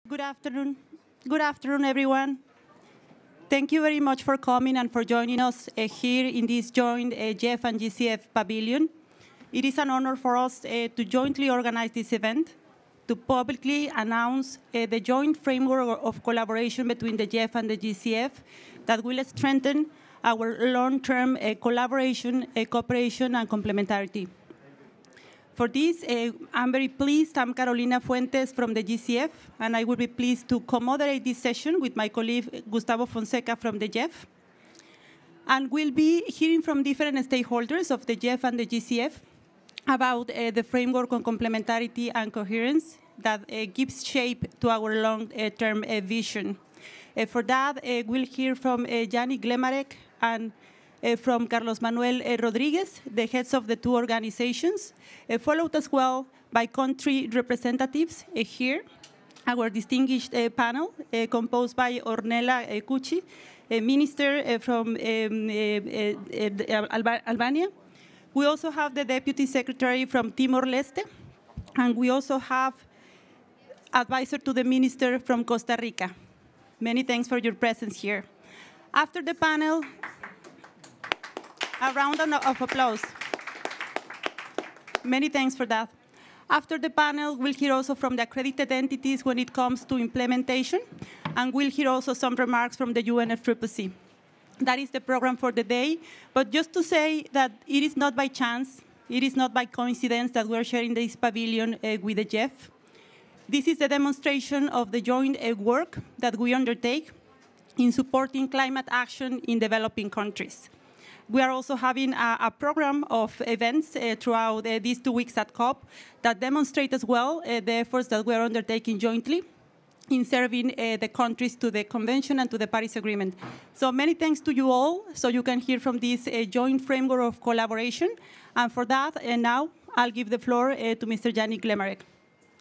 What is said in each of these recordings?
Good afternoon. Good afternoon, everyone. Thank you very much for coming and for joining us here in this joint GEF and GCF pavilion. It is an honor for us to jointly organize this event, to publicly announce the joint framework of collaboration between the GEF and the GCF that will strengthen our long-term collaboration, cooperation, and complementarity. For this, I'm very pleased. I'm Carolina Fuentes from the GCF, and I will be pleased to co-moderate this session with my colleague Gustavo Fonseca from the GEF. And we'll be hearing from different stakeholders of the GEF and the GCF about the framework on complementarity and coherence that gives shape to our long-term vision. For that, we'll hear from Yannick Glemarek and from Carlos Manuel Rodriguez, the heads of the two organizations, followed as well by country representatives here, our distinguished panel composed by Ornella Cucci, a minister from Albania. We also have the Deputy Secretary from Timor-Leste, and we also have advisor to the minister from Costa Rica. Many thanks for your presence here. After the panel, a round of applause. Many thanks for that. After the panel, we'll hear also from the accredited entities when it comes to implementation, and we'll hear also some remarks from the UNFCCC. That is the program for the day. But just to say that it is not by chance, it is not by coincidence that we're sharing this pavilion with the GEF. This is a demonstration of the joint work that we undertake in supporting climate action in developing countries. We are also having a program of events throughout these 2 weeks at COP that demonstrate as well the efforts that we are undertaking jointly in serving the countries to the Convention and to the Paris Agreement. So many thanks to you all, so you can hear from this joint framework of collaboration. And for that, now I'll give the floor to Mr. Yannick Glemarek.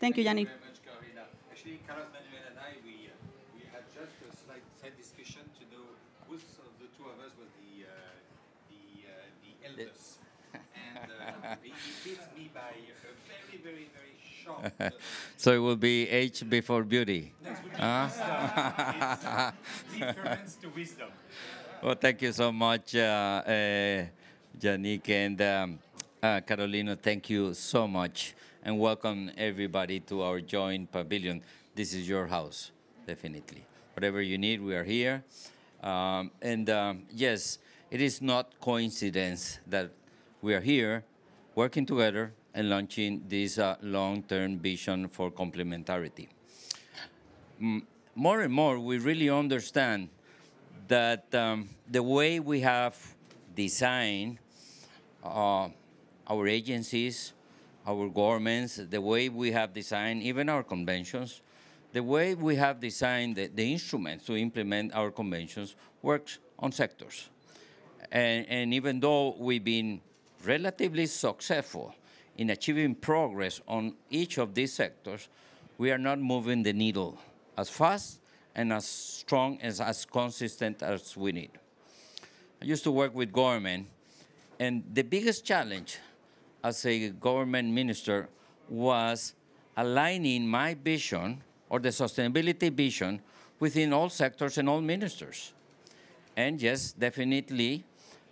Thank you, Yannick. Thank you very much, Carolina. Actually, Carlos Manuel and I, we had just a slight discussion to know which of the two of us was the eldest. And he beats me by a very, very, very short. So it will be age before beauty. No, it will be difference to wisdom. Well, thank you so much, Yannick and Carolina. Thank you so much. And welcome everybody to our joint pavilion. This is your house, definitely. Whatever you need, we are here. Yes, it is not coincidence that we are here working together and launching this long-term vision for complementarity. More and more, we really understand that the way we have designed our agencies, our governments, the way we have designed even our conventions, the way we have designed the instruments to implement our conventions works on sectors. And even though we've been relatively successful in achieving progress on each of these sectors, we are not moving the needle as fast and as strong and as consistent as we need. I used to work with government, and the biggest challenge as a government minister was aligning my vision or the sustainability vision within all sectors and all ministers. And yes, definitely,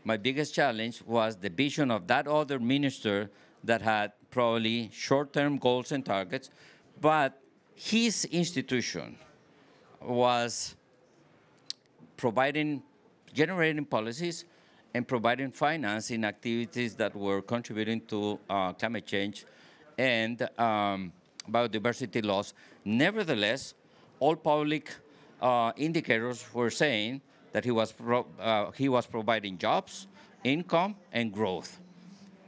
my biggest challenge was the vision of that other minister that had probably short-term goals and targets, but his institution was generating policies and providing finance in activities that were contributing to climate change and biodiversity loss. Nevertheless, all public indicators were saying that he was providing jobs, income, and growth.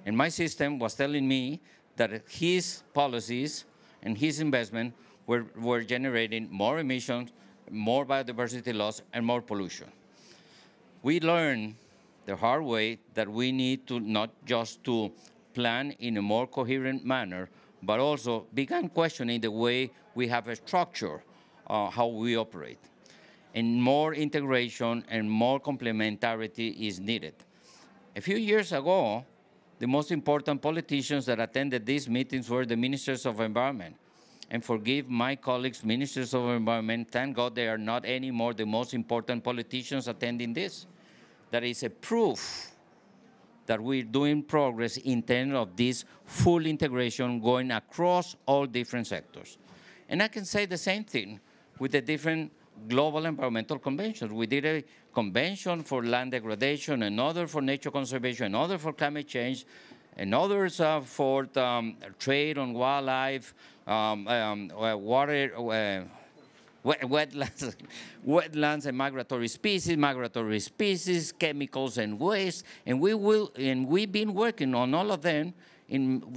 And my system was telling me that his policies and his investment were generating more emissions, more biodiversity loss, and more pollution. We learned the hard way that we need to not just to plan in a more coherent manner, but also began questioning the way we have a structure, how we operate. And more integration and more complementarity is needed. A few years ago, the most important politicians that attended these meetings were the ministers of environment. and forgive my colleagues, ministers of environment, thank God they are not anymore the most important politicians attending this. That is a proof that we're doing progress in terms of this full integration going across all different sectors. And I can say the same thing with the different global environmental conventions. We did a convention for land degradation, another for nature conservation, another for climate change, and others for trade on wildlife, water, wetlands and migratory species, chemicals and waste, and we've been working on all of them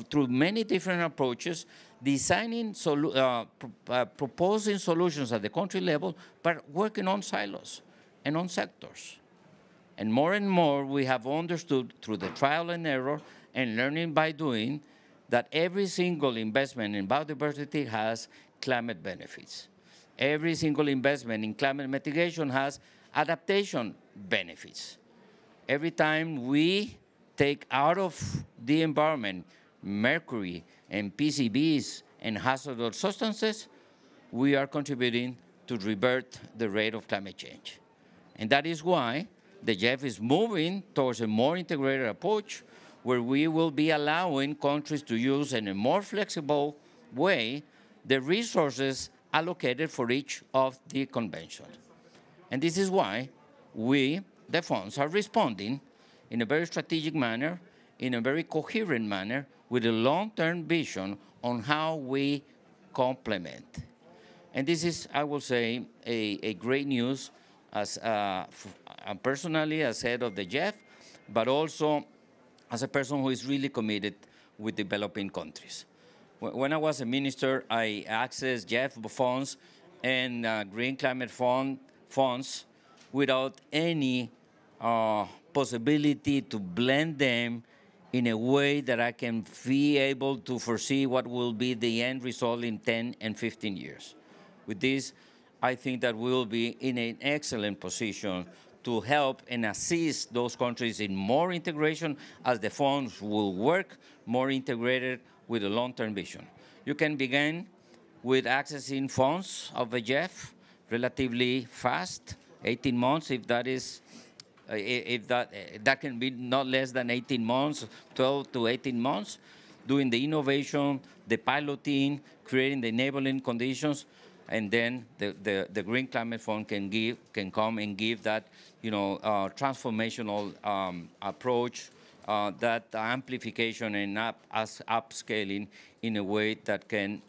through many different approaches, designing, proposing solutions at the country level, but working on silos and on sectors. And more we have understood through the trial and error and learning by doing that every single investment in biodiversity has climate benefits. Every single investment in climate mitigation has adaptation benefits. Every time we take out of the environment mercury and PCBs and hazardous substances, we are contributing to revert the rate of climate change. And that is why the GEF is moving towards a more integrated approach where we will be allowing countries to use in a more flexible way the resources allocated for each of the conventions. And this is why we, the funds, are responding in a very strategic manner, in a very coherent manner, with a long-term vision on how we complement. And this is, I will say, a great news as personally as head of the GEF, but also as a person who is really committed with developing countries. When I was a minister, I accessed GEF funds and Green Climate funds without any possibility to blend them in a way that I can be able to foresee what will be the end result in 10 and 15 years. With this, I think that we will be in an excellent position to help and assist those countries in more integration as the funds will work more integrated with a long-term vision. You can begin with accessing funds of the GEF relatively fast, 18 months if that is, that can be not less than 18 months, 12 to 18 months, doing the innovation, the piloting, creating the enabling conditions, and then the Green Climate Fund can come and give that, transformational approach, that amplification and upscaling in a way that can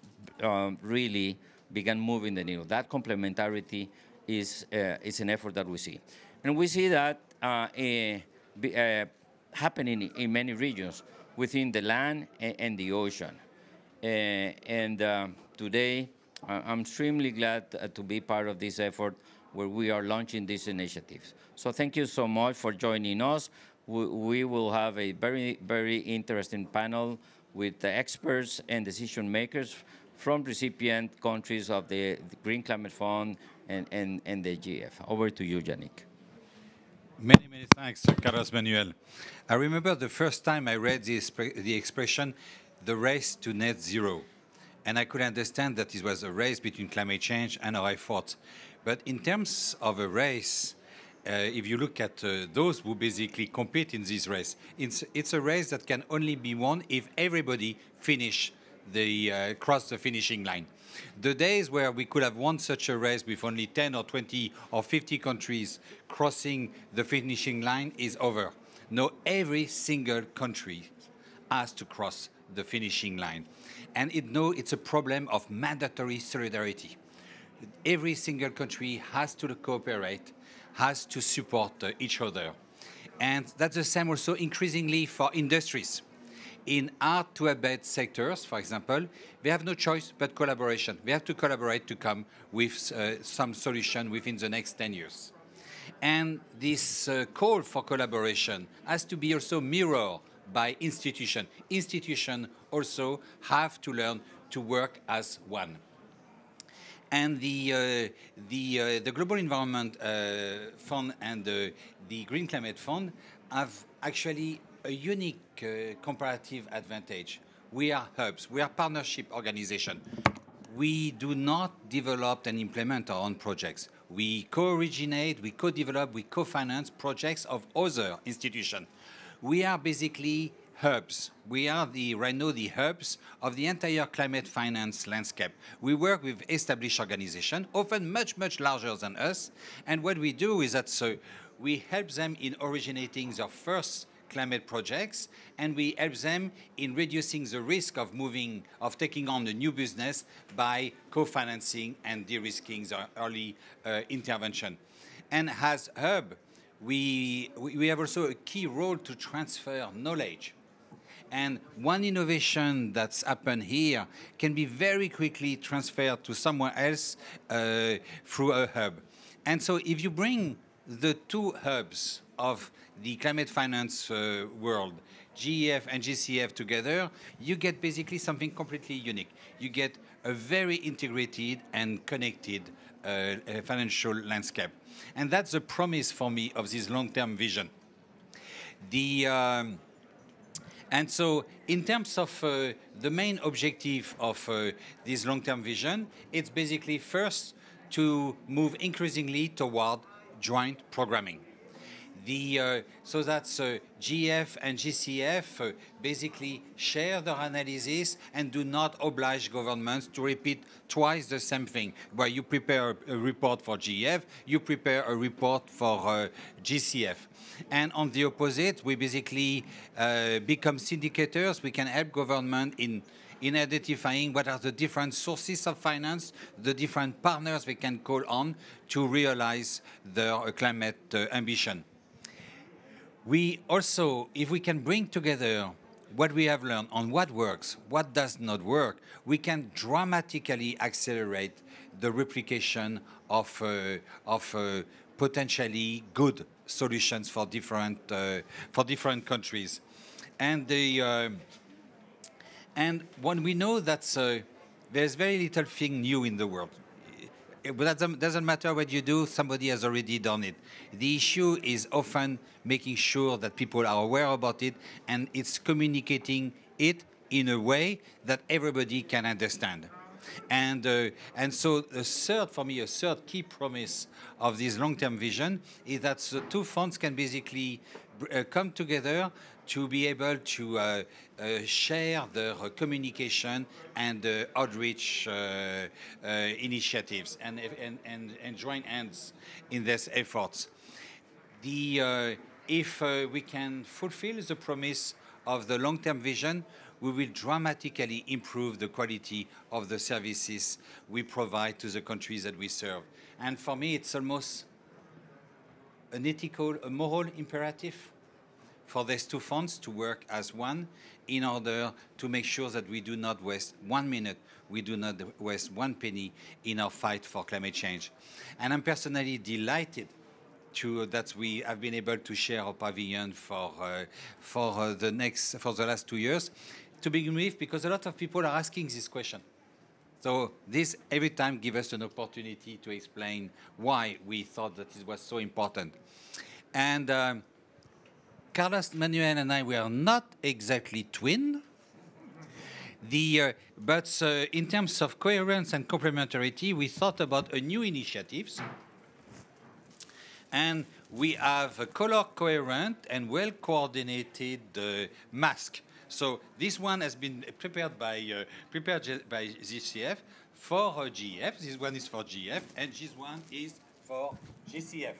really begin moving the needle. That complementarity is an effort that we see. And we see that happening in many regions within the land and the ocean. Today, I'm extremely glad to be part of this effort where we are launching these initiatives. So thank you so much for joining us. We will have a very, very interesting panel with the experts and decision makers from recipient countries of the Green Climate Fund and the GF. Over to you, Yannick. Many, many thanks, Carlos Manuel. I remember the first time I read the expression, the race to net zero. And I could understand that it was a race between climate change and our efforts. But in terms of a race, if you look at those who basically compete in this race, it's a race that can only be won if everybody cross the finishing line. The days where we could have won such a race with only 10 or 20 or 50 countries crossing the finishing line is over. Now every single country has to cross the finishing line. And it's a problem of mandatory solidarity. Every single country has to cooperate, has to support each other. And that's the same also increasingly for industries. In hard-to-abate sectors, for example, we have no choice but collaboration. We have to collaborate to come with some solution within the next 10 years. And this call for collaboration has to be also mirrored by institutions. Institutions also have to learn to work as one. And the Global Environment Fund and the Green Climate Fund have actually a unique comparative advantage. We are hubs. We are partnership organization. we do not develop and implement our own projects. We co-originate, we co-develop, we co-finance projects of other institutions. We are basically hubs. We are right now the hubs of the entire climate finance landscape. We work with established organizations, often much, much larger than us. And what we do is that we help them in originating their first climate projects, and we help them in reducing the risk of taking on a new business by co-financing and de-risking the early intervention. And as hub, we have also a key role to transfer knowledge. And one innovation that's happened here can be very quickly transferred to somewhere else through a hub. And so if you bring the two hubs of the climate finance world, GEF and GCF together, you get basically something completely unique. You get a very integrated and connected financial landscape. And that's the promise for me of this long-term vision. And so in terms of the main objective of this long-term vision, it's basically first to move increasingly toward joint programming. So that's GF and GCF basically share their analysis and do not oblige governments to repeat twice the same thing. Where you prepare a report for GF, you prepare a report for GCF. And on the opposite, we basically become syndicators. We can help government in identifying what are the different sources of finance, the different partners we can call on to realize their climate ambition. We also, if we can bring together what we have learned on what works, what does not work, we can dramatically accelerate the replication of potentially good solutions for different countries. And when we know that there's very little thing new in the world. But that doesn't matter what you do, somebody has already done it. The issue is often making sure that people are aware about it, and it's communicating it in a way that everybody can understand. And so for me, a third key promise of this long-term vision is that the two funds can basically come together to be able to share their communication and outreach initiatives and join hands in these efforts. If we can fulfill the promise of the long-term vision, we will dramatically improve the quality of the services we provide to the countries that we serve. And for me, it's almost an ethical, a moral imperative for these two funds to work as one in order to make sure that we do not waste 1 minute, we do not waste 1 penny in our fight for climate change. And I'm personally delighted that we have been able to share our pavilion for the last 2 years. To begin with, because a lot of people are asking this question. So this every time gives us an opportunity to explain why we thought that it was so important. And Carlos Manuel and I, we are not exactly twin. But in terms of coherence and complementarity, we thought about a new initiatives. And we have a color coherent and well-coordinated mask. So this one has been prepared by GCF for GEF. This one is for GF, and this one is for GCF.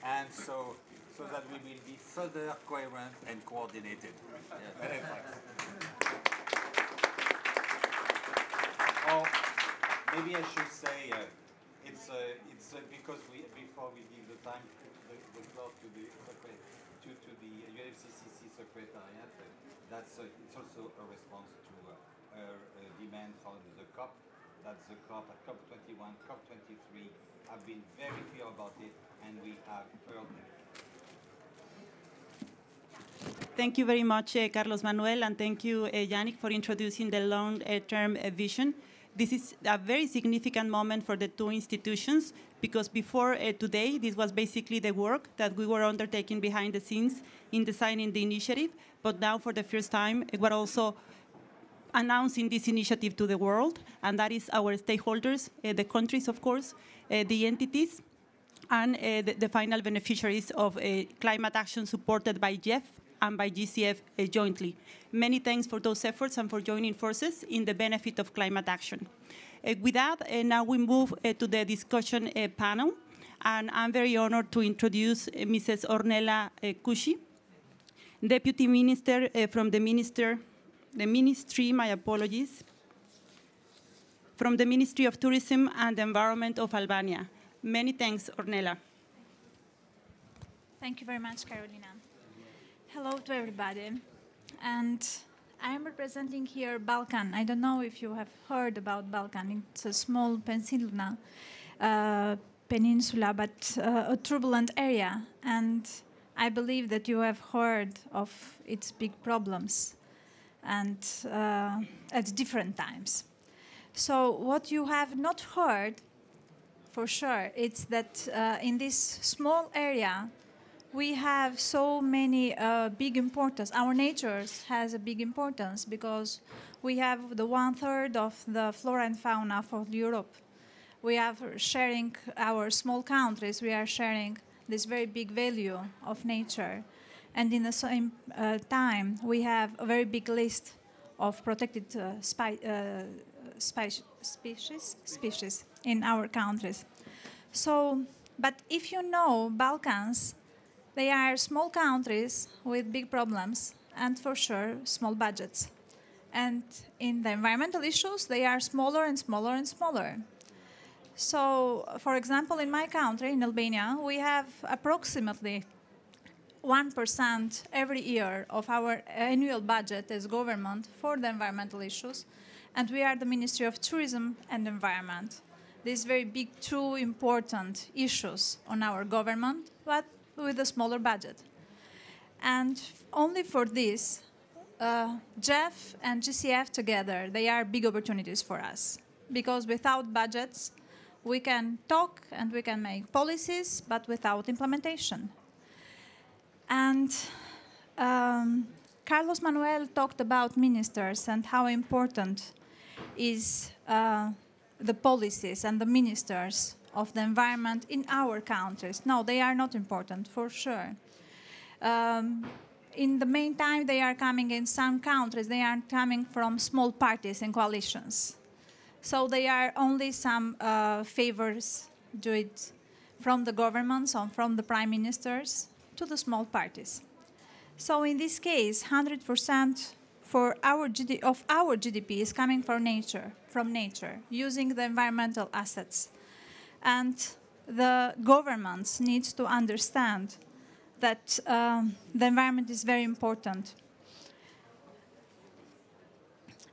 And so that we will be further coherent and coordinated. Yeah. Or maybe I should say it's because before we give the time the floor to the UNFCCC secretariat. It's also a response to a demand from the COP. That's the COP at COP21, COP23 have been very clear about it, and we have heard them. Thank you very much, Carlos Manuel, and thank you, Yannick, for introducing the long-term vision. This is a very significant moment for the two institutions because before today, this was basically the work that we were undertaking behind the scenes in designing the initiative. But now, for the first time, we're also announcing this initiative to the world, and that is our stakeholders, the countries, of course, the entities, and the final beneficiaries of climate action supported by GEF and by GCF jointly. Many thanks for those efforts and for joining forces in the benefit of climate action. With that, now we move to the discussion panel, and I'm very honored to introduce Mrs. Ornella Cusci, Deputy Minister from the Ministry, my apologies, from the Ministry of Tourism and Environment of Albania. Many thanks, Ornella. Thank you very much, Carolina. Hello to everybody. And I am representing here Balkan. I don't know if you have heard about Balkan. It's a small peninsula, but a turbulent area. And I believe that you have heard of its big problems and at different times. So what you have not heard, for sure, it's that in this small area, we have so many big importance. Our nature has a big importance because we have the 1/3 of the flora and fauna for Europe. We are sharing our small countries. We are sharing this very big value of nature. And in the same time, we have a very big list of protected species in our countries. So, but if you know Balkans, they are small countries with big problems and for sure small budgets. And in the environmental issues, they are smaller and smaller and smaller. So, for example, in my country, in Albania, we have approximately 1% every year of our annual budget as government for the environmental issues. And we are the Ministry of Tourism and Environment. These very big, two important issues on our government, but with a smaller budget. And only for this, GEF and GCF together, they are big opportunities for us. Because without budgets, we can talk and we can make policies, but without implementation. And Carlos Manuel talked about ministers and how important is the policies and the ministers of the environment in our countries. No, they are not important, for sure. In the meantime, they are coming in some countries, they are coming from small parties and coalitions. So they are only some favors do it from the governments or from the prime ministers to the small parties. So in this case, 100% of our GDP is coming from nature, using the environmental assets. And the governments need to understand that the environment is very important.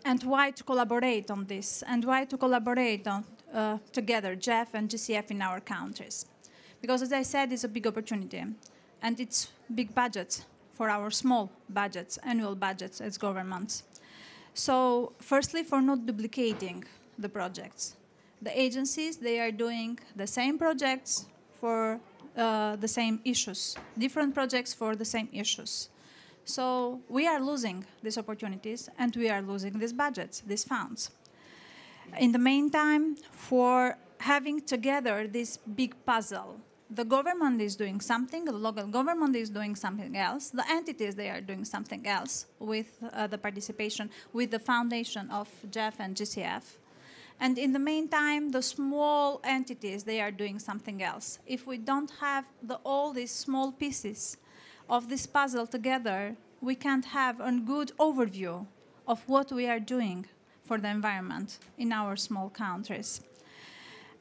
And why to collaborate on this, and why to collaborate on together, GEF and GCF in our countries. Because as I said, it's a big opportunity, and it's big budgets for our small budgets, annual budgets as governments. So firstly, for not duplicating the projects. The agencies, they are doing the same projects for the same issues, different projects for the same issues. So we are losing these opportunities and we are losing these budgets, these funds. In the meantime, for having together this big puzzle, the government is doing something, the local government is doing something else, the entities, they are doing something else with the participation, with the foundation of GEF and GCF. And in the meantime, the small entities, they are doing something else. If we don't have all these small pieces of this puzzle together, we can't have a good overview of what we are doing for the environment in our small countries.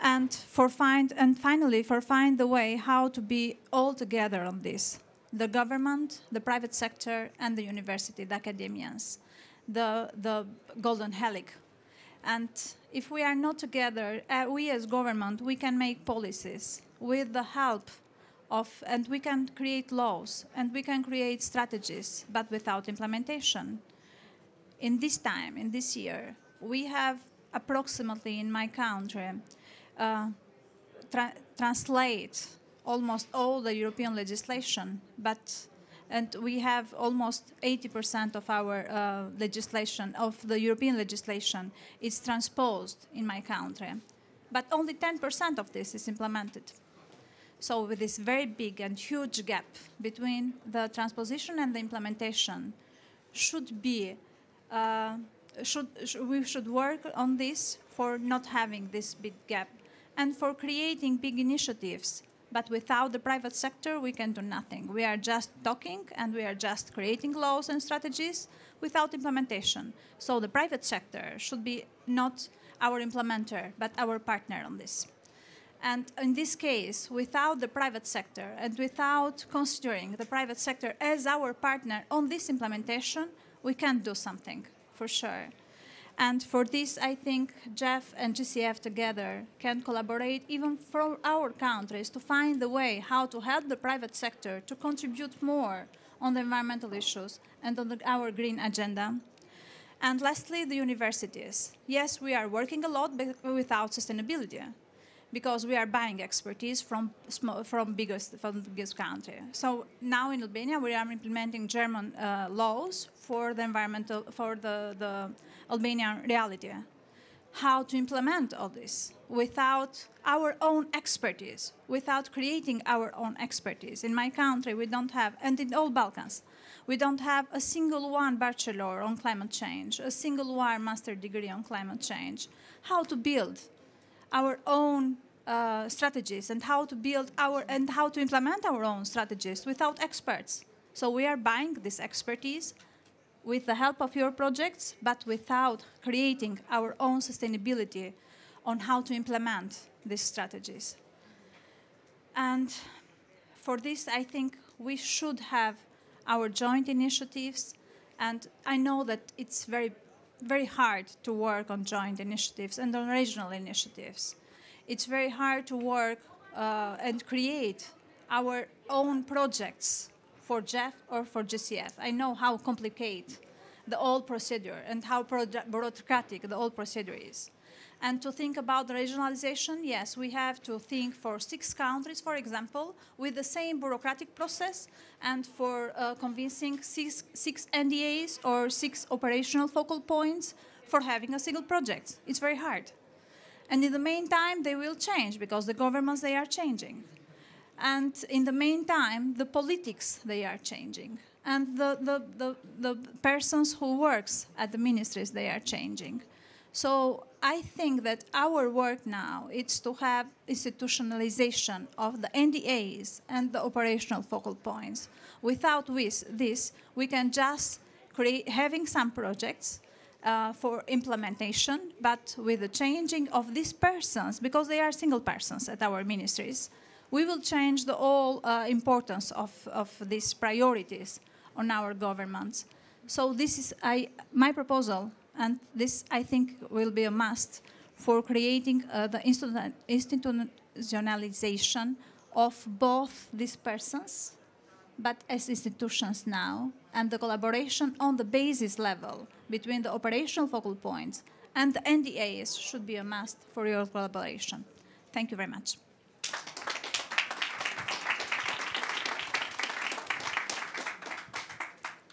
And finally, find the way how to be all together on this. The government, the private sector, and the university, the academians, the golden helix. And if we are not together, we as government, we can make policies with the help of, and we can create laws, and we can create strategies, but without implementation. In this time, in this year, we have approximately in my country, translate almost all the European legislation, but And we have almost 80% of our legislation, of the European legislation, is transposed in my country. But only 10% of this is implemented. So with this very big and huge gap between the transposition and the implementation, we should work on this for not having this big gap and for creating big initiatives. But without the private sector, we can do nothing. We are just talking and we are just creating laws and strategies without implementation. So the private sector should be not our implementer, but our partner on this. And in this case, without the private sector and without considering the private sector as our partner on this implementation, we can't do something, for sure. And for this, I think GEF and GCF together can collaborate even for our countries to find the way how to help the private sector to contribute more on the environmental issues and on our green agenda. And lastly, the universities. Yes, we are working a lot without sustainability, because we are buying expertise from the biggest country. So now in Albania, we are implementing German laws for the the Albanian reality. How to implement all this without our own expertise, without creating our own expertise. In my country, we don't have, and in all Balkans, we don't have a single one bachelor on climate change, a single one master degree on climate change. How to build our own strategies and how to implement our own strategies without experts. So we are buying this expertise with the help of your projects, but without creating our own sustainability on how to implement these strategies. And for this, I think we should have our joint initiatives. And I know that it's very, very hard to work on joint initiatives and on regional initiatives. It's very hard to work and create our own projects for GEF or for GCF. I know how complicated the whole procedure and how bureaucratic the whole procedure is. And to think about the regionalization, yes, we have to think for 6 countries, for example, with the same bureaucratic process, and for convincing six NDAs or 6 operational focal points for having a single project. It's very hard. And in the meantime, they will change because the governments, they are changing. And in the meantime, the politics, they are changing. And the persons who works at the ministries, they are changing. So I think that our work now is to have institutionalization of the NDAs and the operational focal points. Without this, we can just having some projects for implementation, but with the changing of these persons, because they are single persons at our ministries, we will change the whole importance of these priorities on our governments. So this is my proposal, and this I think will be a must for creating the institutionalization of both these persons, but as institutions now, and the collaboration on the basis level between the operational focal points and the NDAs should be a must for your collaboration. Thank you very much.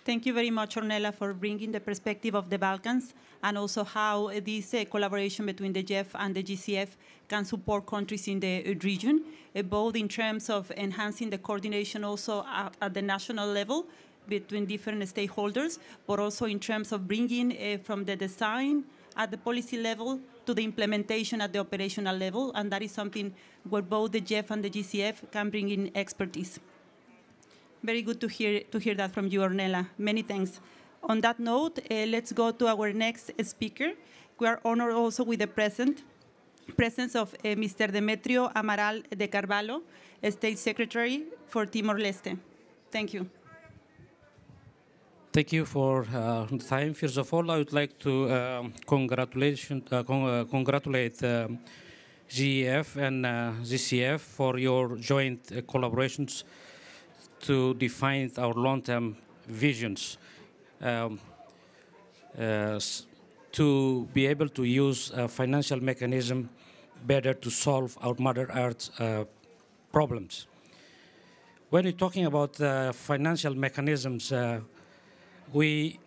Thank you very much, Ornella, for bringing the perspective of the Balkans and also how this collaboration between the GEF and the GCF can support countries in the region, both in terms of enhancing the coordination also at the national level between different stakeholders, but also in terms of bringing from the design at the policy level to the implementation at the operational level, and that is something where both the GEF and the GCF can bring in expertise. Very good to hear that from you, Ornella. Many thanks. On that note, let's go to our next speaker. We are honored also with the presence of Mr. Demetrio Amaral de Carvalho, State Secretary for Timor-Leste. Thank you. Thank you for the time. First of all, I would like to congratulate GEF and GCF for your joint collaborations to define our long-term visions, to be able to use a financial mechanism better to solve our Mother Earth problems. when we're talking about financial mechanisms, we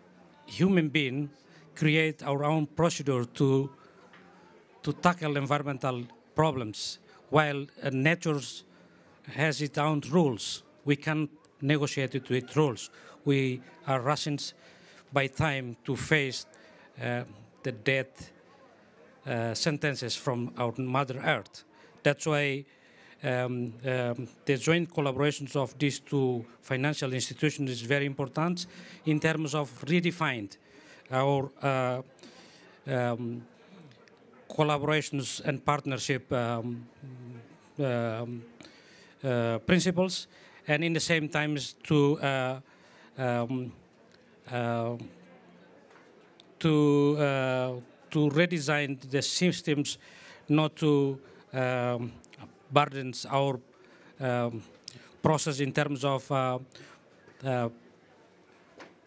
human beings create our own procedure to tackle environmental problems, while nature has its own rules. We can't negotiate it with rules. We are rushing by time to face the death sentences from our Mother Earth. That's why the joint collaborations of these two financial institutions is very important in terms of redefined our collaborations and partnership principles, and in the same time to redesign the systems not to burdens our process in terms of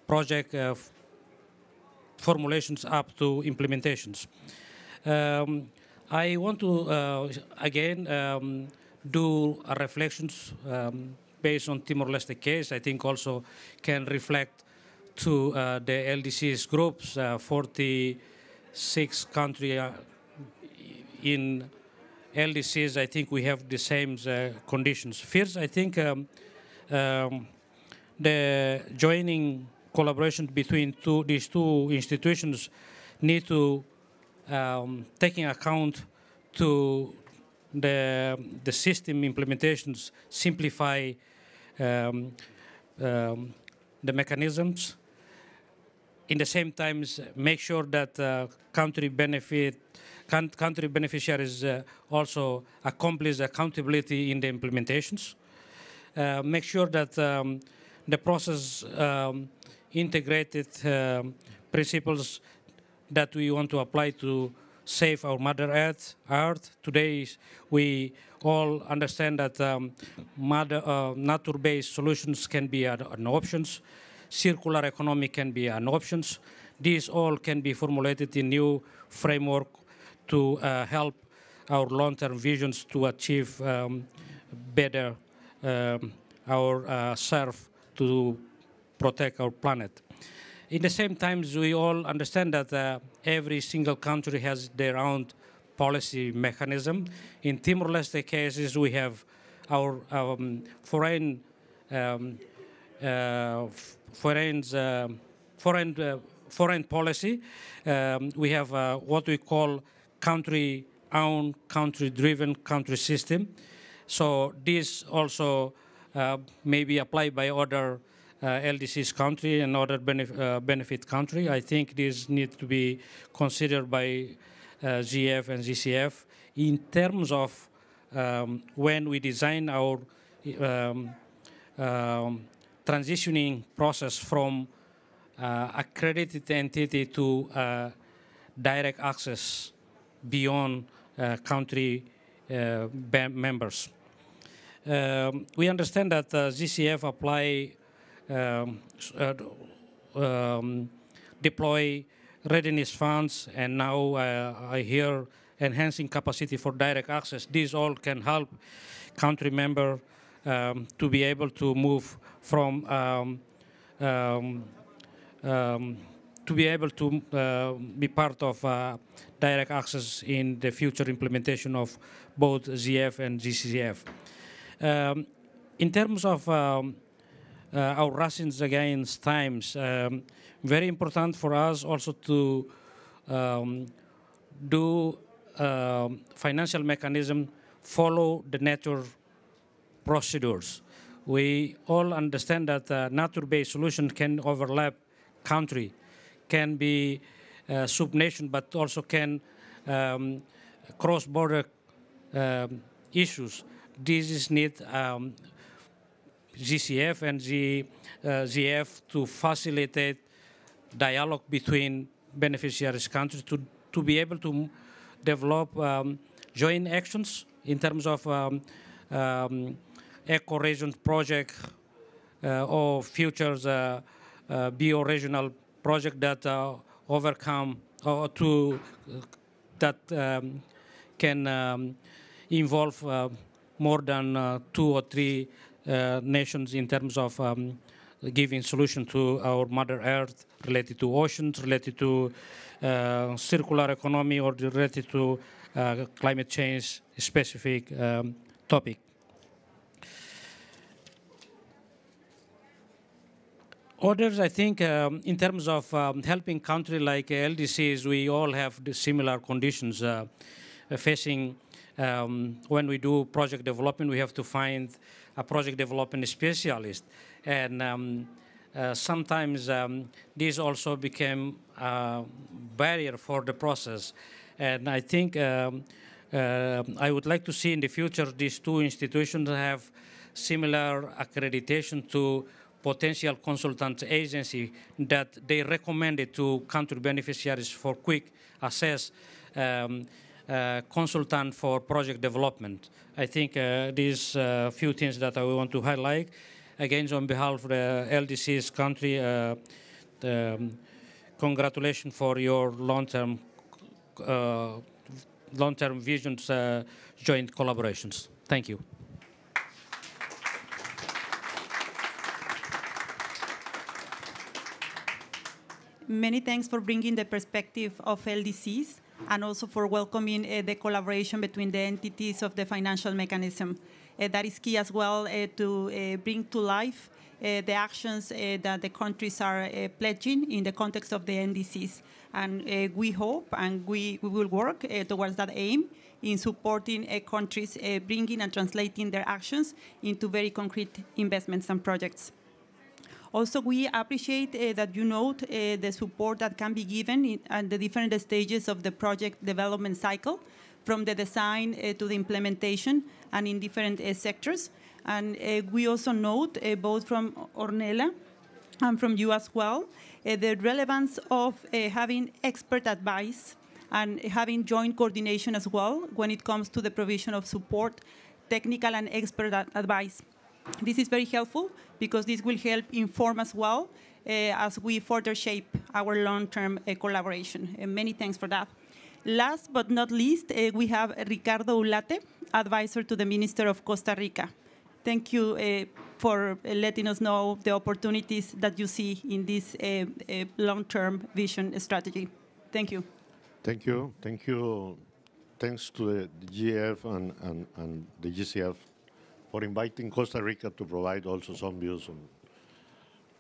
project formulations up to implementations. I want to again do a reflections based on Timor-Leste case. I think also can reflect to the LDCs groups, 46 countries in LDCs. I think we have the same conditions. First, I think the joining collaboration between these two institutions need to taking account to the system implementations, simplify the mechanisms. In the same time, make sure that country beneficiaries also accomplish accountability in the implementations. Make sure that the process integrated principles that we want to apply to save our Mother Earth. Today, we all understand that nature-based solutions can be an option. Circular economy can be an option. These all can be formulated in new framework to help our long-term visions to achieve better our serve to protect our planet. In the same time, we all understand that every single country has their own policy mechanism. In Timor-Leste cases, we have our foreign policy. We have what we call country-owned, country-driven country system. So this also may be applied by other LDC's country and other benefit country. I think this needs to be considered by GF and GCF in terms of when we design our transitioning process from accredited entity to direct access beyond country members. We understand that GCF apply deploy readiness funds, and now I hear enhancing capacity for direct access. These all can help country member to be able to move from to be able to be part of direct access in the future implementation of both GF and GCF. In terms of our rations against times, very important for us also to do financial mechanism, follow the nature procedures. We all understand that nature-based solution can overlap country, can be sub-nation, but also can cross-border issues. This is need GCF and GF to facilitate dialogue between beneficiaries countries to be able to develop joint actions in terms of eco-region project or futures bio-regional project that overcome or to that can involve more than 2 or 3 nations in terms of giving solution to our Mother Earth, related to oceans, related to circular economy, or related to climate change specific topic. Others, I think, in terms of helping countries like LDCs, we all have the similar conditions facing. When we do project development, we have to find a project development specialist. And sometimes this also became a barrier for the process. And I think I would like to see in the future these two institutions have similar accreditation to potential consultant agency that they recommended to country beneficiaries for quick access consultant for project development. I think these few things that I want to highlight. Again, on behalf of the LDC's country, congratulations for your long-term visions, joint collaborations. Thank you. Many thanks for bringing the perspective of LDCs and also for welcoming the collaboration between the entities of the financial mechanism. That is key as well to bring to life the actions that the countries are pledging in the context of the NDCs. And we hope and we will work towards that aim in supporting countries bringing and translating their actions into very concrete investments and projects. Also, we appreciate that you note the support that can be given at the different stages of the project development cycle, from the design to the implementation and in different sectors. And we also note, both from Ornella and from you as well, the relevance of having expert advice and having joint coordination as well when it comes to the provision of support, technical and expert advice. This is very helpful because this will help inform as well as we further shape our long-term collaboration. Many thanks for that. Last but not least, we have Ricardo Ulate, advisor to the Minister of Costa Rica. Thank you for letting us know the opportunities that you see in this long-term vision strategy. Thank you. Thank you. Thank you. Thanks to the GEF and the GCF for inviting Costa Rica to provide also some views on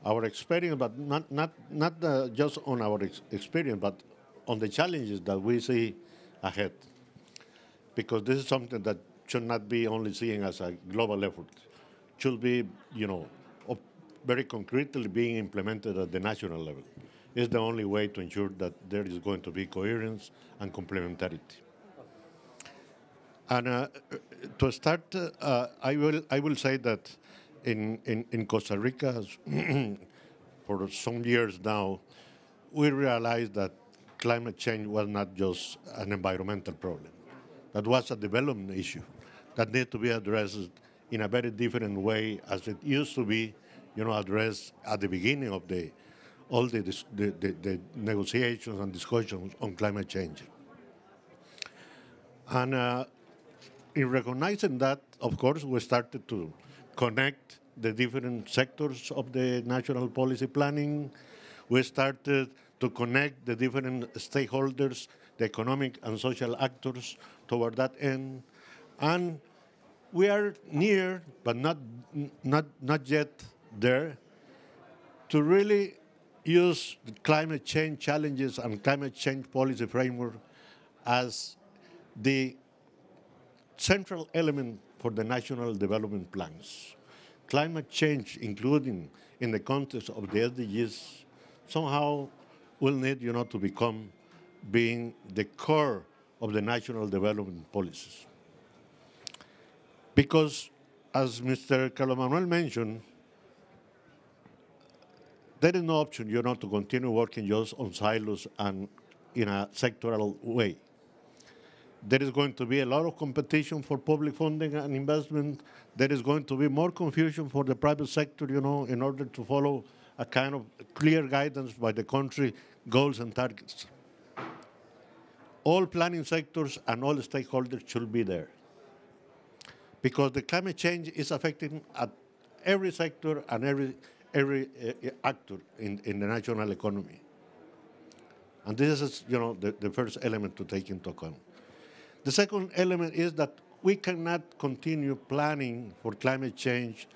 our experience, but not just on our experience, but on the challenges that we see ahead. Because this is something that should not be only seen as a global effort. It should be, very concretely being implemented at the national level. It's the only way to ensure that there is going to be coherence and complementarity. And to start, I will say that in Costa Rica, for some years now, we realized that climate change was not just an environmental problem. That was a development issue that needed to be addressed in a very different way as it used to be, addressed at the beginning of all the negotiations and discussions on climate change. And in recognizing that, of course, we started to connect the different sectors of the national policy planning. We started to connect the different stakeholders, the economic and social actors toward that end. And we are near, but not yet there, to really use the climate change challenges and climate change policy framework as the central element for the national development plans. Climate change, including in the context of the SDGs, somehow will need, to become being the core of the national development policies. Because, as Mr. Carlos Manuel mentioned, there is no option, to continue working just on silos and in a sectoral way. There is going to be a lot of competition for public funding and investment. There is going to be more confusion for the private sector, in order to follow a kind of clear guidance by the country, goals and targets. All planning sectors and all stakeholders should be there. Because the climate change is affecting at every sector and every actor in the national economy. And this is, the first element to take into account. The second element is that we cannot continue planning for climate change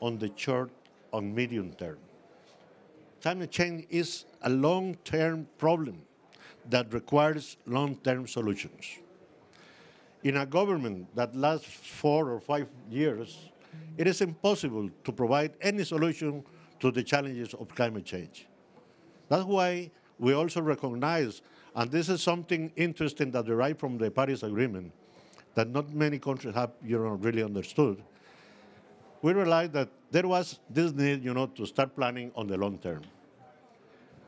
on the short and medium term. Climate change is a long-term problem that requires long-term solutions. In a government that lasts 4 or 5 years, it is impossible to provide any solution to the challenges of climate change. That's why we also recognize, and this is something interesting that derived from the Paris Agreement, that not many countries have really understood. We realized that there was this need to start planning on the long term.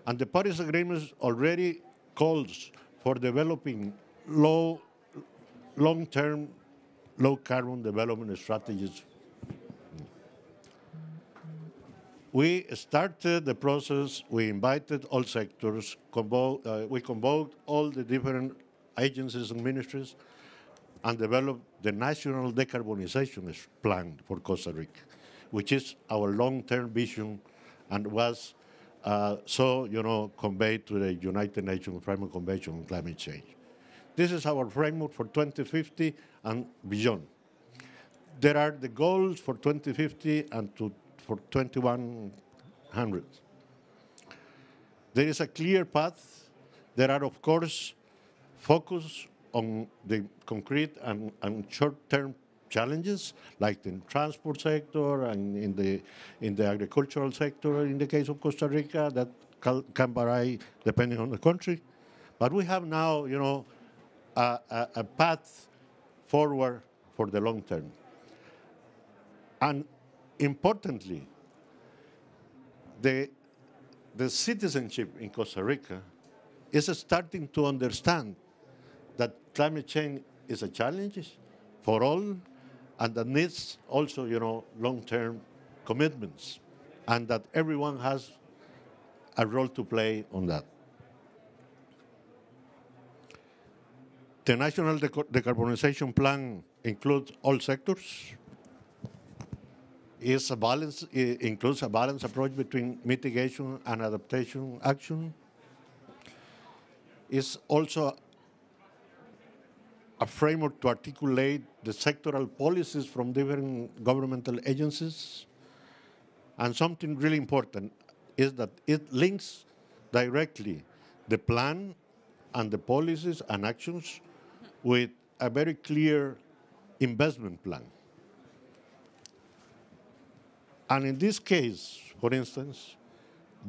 And the Paris Agreement already calls for developing long-term, low-carbon development strategies. We started the process, we invited all sectors, we convoked all the different agencies and ministries, and developed the National Decarbonization Plan for Costa Rica, which is our long-term vision and was conveyed to the United Nations Framework Convention on Climate Change. This is our framework for 2050 and beyond. There are the goals for 2050 and for 2100. There is a clear path. There are, of course, focus on the concrete and short-term challenges, like the transport sector and in the agricultural sector in the case of Costa Rica, that can vary depending on the country. But we have now, a path forward for the long term. And importantly, the citizenship in Costa Rica is starting to understand that climate change is a challenge for all, and that needs also, long-term commitments, and that everyone has a role to play on that. The National Decarbonization Plan includes all sectors. It includes a balanced approach between mitigation and adaptation action. It's also a framework to articulate the sectoral policies from different governmental agencies. And something really important is that it links directly the plan and the policies and actions with a very clear investment plan. And in this case, for instance,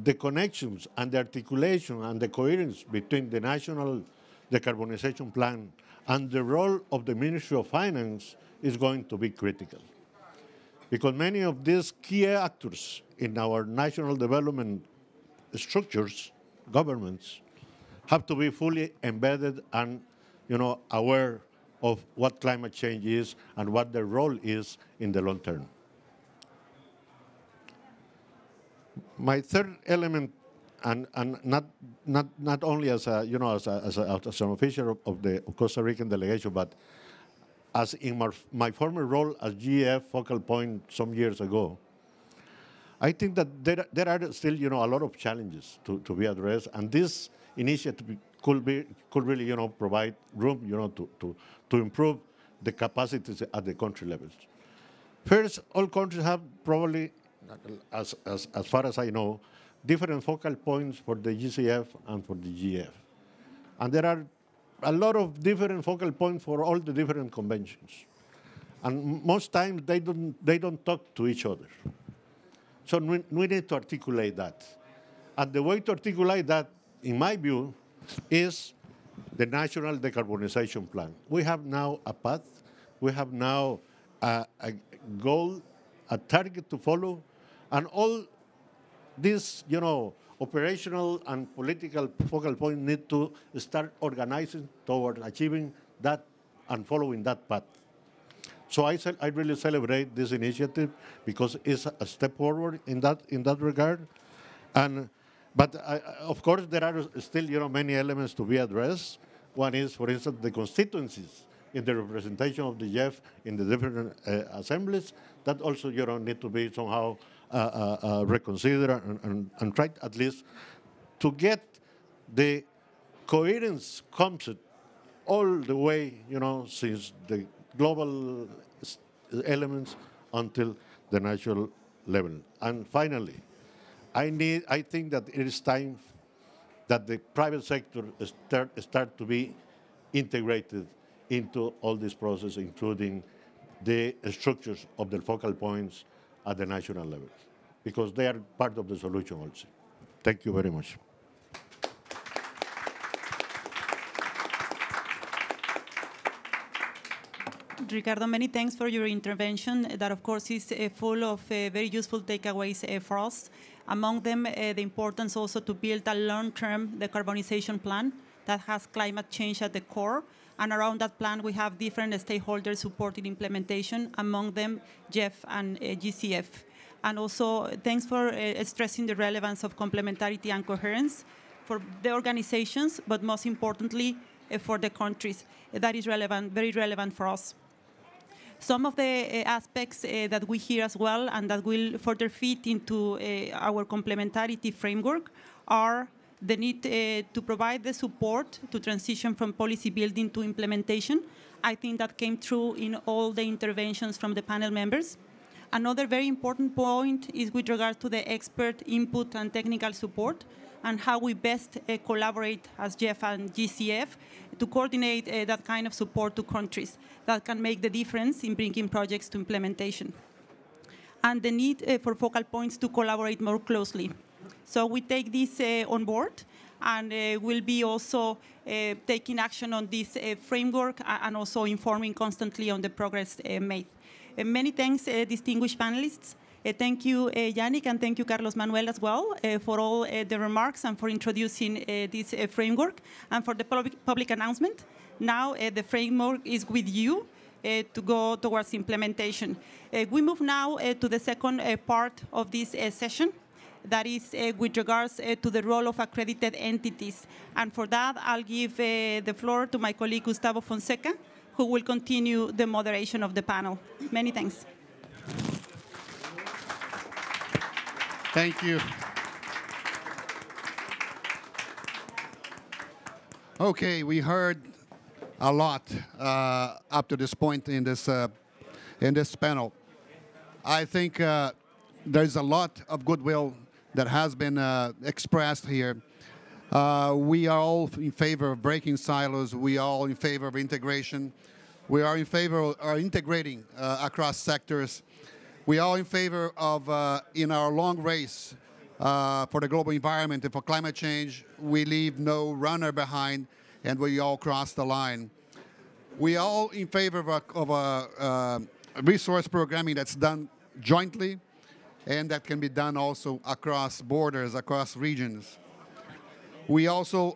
the connections and the articulation and the coherence between the National Decarbonization Plan and the role of the Ministry of Finance is going to be critical. Because many of these key actors in our national development structures, governments, have to be fully embedded and aware of what climate change is and what their role is in the long term. My third element, and not only as an official of the Costa Rican delegation, but as in my former role as GEF focal point some years ago, I think that there are still a lot of challenges to be addressed, and this initiative could really provide room to improve the capacities at the country levels. First, all countries have probably, as far as I know, different focal points for the GCF and for the GEF. And there are a lot of different focal points for all the different conventions. And most times they don't talk to each other. So we need to articulate that. And the way to articulate that, in my view, is the National Decarbonization Plan. We have now a path. We have now a goal, a target to follow, and all these, operational and political focal points need to start organizing toward achieving that and following that path. So I really celebrate this initiative because it's a step forward in that regard. But of course, there are still many elements to be addressed. One is, for instance, the constituencies in the representation of the GEF in the different assemblies, that also need to be somehow reconsidered and tried at least to get the coherence concept all the way, since the global elements until the national level. And finally, I think that it is time that the private sector start to be integrated into all this process, including the structures of the focal points at the national level, because they are part of the solution also. Thank you very much. Ricardo, many thanks for your intervention. That, of course, is full of very useful takeaways for us. Among them, the importance also to build a long-term decarbonization plan that has climate change at the core. And around that plan, we have different stakeholders supporting implementation, among them GEF and GCF. And also, thanks for stressing the relevance of complementarity and coherence for the organizations, but most importantly, for the countries. That is relevant, very relevant for us. Some of the aspects that we hear as well and that will further fit into our complementarity framework are the need to provide the support to transition from policy building to implementation. I think that came through in all the interventions from the panel members. Another very important point is with regard to the expert input and technical support and how we best collaborate as GEF and GCF to coordinate that kind of support to countries that can make the difference in bringing projects to implementation. And the need for focal points to collaborate more closely. So we take this on board, and we'll be also taking action on this framework and also informing constantly on the progress made. Many thanks, distinguished panelists. Thank you, Yannick, and thank you, Carlos Manuel, as well, for all the remarks and for introducing this framework and for the public announcement. Now the framework is with you to go towards implementation. We move now to the second part of this session. That is with regards to the role of accredited entities. And for that, I'll give the floor to my colleague, Gustavo Fonseca, who will continue the moderation of the panel. Many thanks. Thank you. Okay, we heard a lot up to this point in this panel. I think there's a lot of goodwill that has been expressed here. We are all in favor of breaking silos. We are all in favor of integration. We are in favor of integrating across sectors. We are in favor of, in our long race for the global environment and for climate change, we leave no runner behind, and we all cross the line. We are all in favor of a resource programming that's done jointly, and that can be done also across borders, across regions. We also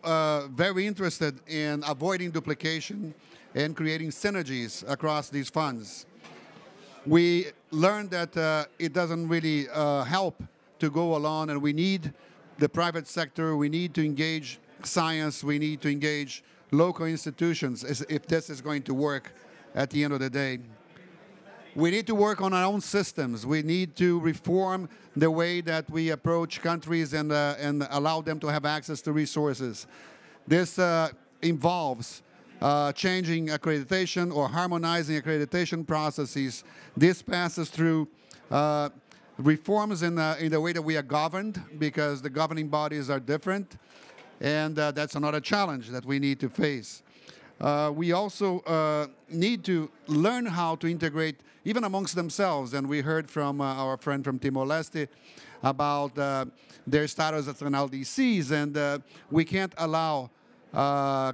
very interested in avoiding duplication and creating synergies across these funds. We learned that it doesn't really help to go alone, and we need the private sector, we need to engage science, we need to engage local institutions if this is going to work at the end of the day. We need to work on our own systems. We need to reform the way that we approach countries and allow them to have access to resources. This involves changing accreditation or harmonizing accreditation processes. This passes through reforms in the way that we are governed, because the governing bodies are different, and that's another challenge that we need to face. We also need to learn how to integrate even amongst themselves, and we heard from our friend from Timor-Leste about their status as an LDCs, and we can't allow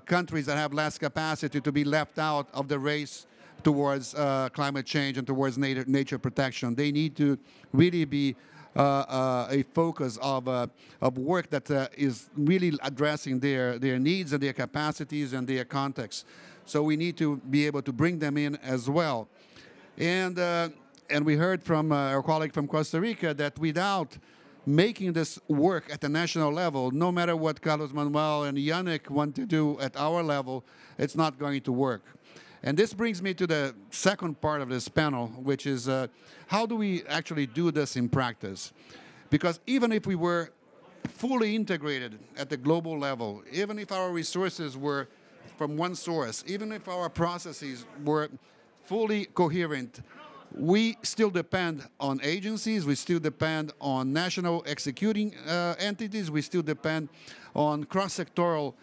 countries that have less capacity to be left out of the race towards climate change and towards nature protection. They need to really be a focus of work that is really addressing their needs and their capacities and their context. So we need to be able to bring them in as well. And we heard from our colleague from Costa Rica that without making this work at the national level, no matter what Carlos Manuel and Yannick want to do at our level, it's not going to work. And this brings me to the second part of this panel, which is how do we actually do this in practice? Because even if we were fully integrated at the global level, even if our resources were from one source, even if our processes were fully coherent, we still depend on agencies, we still depend on national executing entities, we still depend on cross-sectoral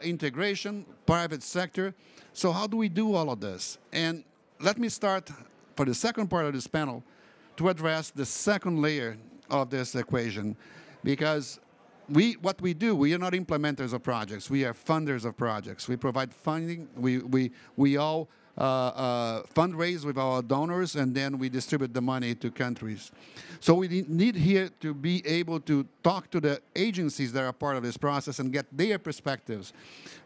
integration, private sector. So how do we do all of this? And let me start for the second part of this panel to address the second layer of this equation, because what we do, we are not implementers of projects, we are funders of projects. We provide funding, we all fundraise with our donors, and then we distribute the money to countries. So we need here to be able to talk to the agencies that are part of this process and get their perspectives.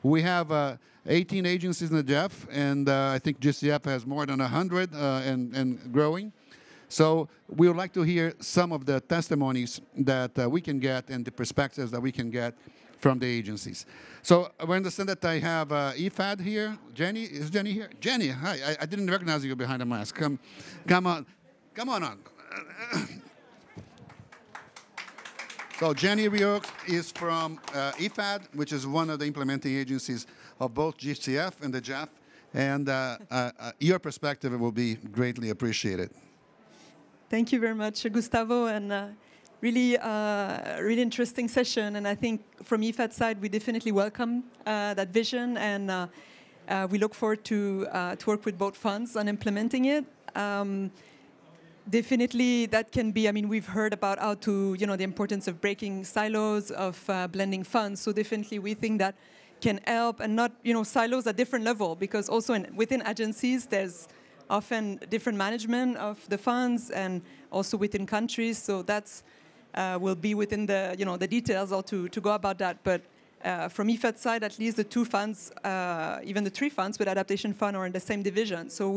We have 18 agencies in the GEF, and I think GCF has more than 100 and growing. So we would like to hear some of the testimonies that we can get and the perspectives that we can get from the agencies. So we understand that I have EFAD here. Jenny, is Jenny here? Jenny, hi. I didn't recognize you behind the mask. Come on. So Jenny Rio is from EFAD, which is one of the implementing agencies of both GCF and the GEF. And your perspective will be greatly appreciated. Thank you very much, Gustavo, and really interesting session. And I think from EFAD side, we definitely welcome that vision, and we look forward to work with both funds on implementing it. Definitely, that can be. I mean, we've heard about how to, the importance of breaking silos, of blending funds. So definitely, we think that can help, and not, silos at different level, because also within agencies, there's often different management of the funds, and also within countries. So that's will be within the the details or to go about that. But from EFAD side, at least the two funds, even the three funds with adaptation fund, are in the same division. So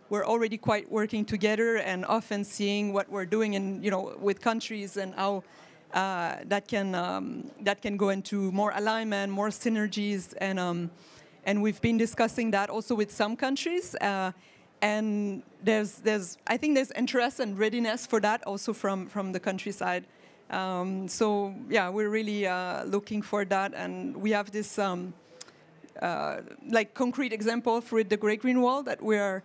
we're already quite working together, and often seeing what we're doing in with countries, and how that can go into more alignment, more synergies, and we've been discussing that also with some countries. And I think there's interest and readiness for that also from the countryside. So yeah, we're really looking for that, and we have this like concrete example for the Great Green Wall that we are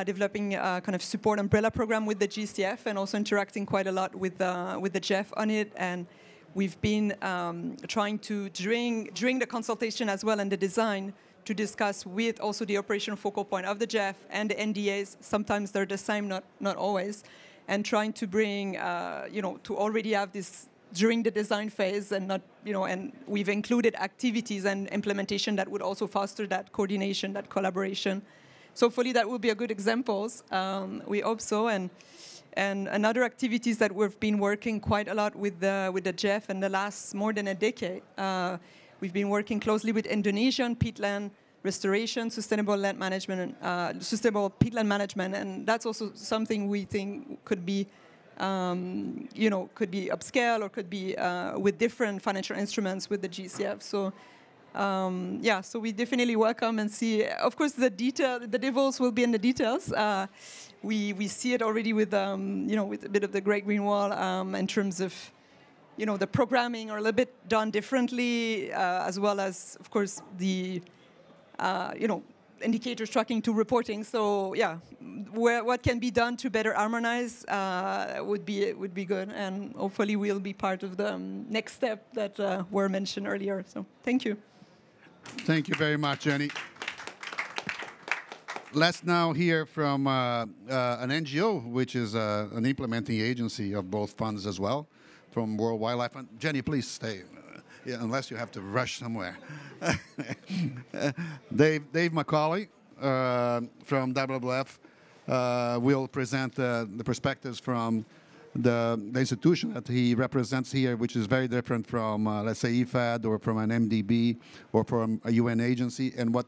developing a kind of support umbrella program with the GCF, and also interacting quite a lot with the GEF on it. And we've been trying to during the consultation as well and the design, to discuss with also the operational focal point of the GEF and the NDAs. Sometimes they're the same, not always, and trying to bring, to already have this during the design phase, and not, and we've included activities and implementation that would also foster that coordination, that collaboration. So hopefully that will be a good examples. We hope so, and another activities that we've been working quite a lot with the GEF in the last more than a decade. We've been working closely with Indonesian peatland restoration, sustainable land management, sustainable peatland management, and that's also something we think could be, could be upscale, or could be with different financial instruments with the GCF. So, so we definitely welcome and see. Of course, the devils will be in the details. We see it already with, with a bit of the Great Green Wall in terms of, the programming are a little bit done differently, as well as, of course, the, indicators tracking to reporting. So, yeah, what can be done to better harmonize would be good, and hopefully we'll be part of the next step that were mentioned earlier. So, thank you. Thank you very much, Jenny. Let's now hear from an NGO, which is an implementing agency of both funds as well, from World Wildlife Fund. Jenny, please stay, unless you have to rush somewhere. Dave Macaulay from WWF will present the perspectives from the institution that he represents here, which is very different from, let's say, EFAD, or from an MDB, or from a UN agency, and what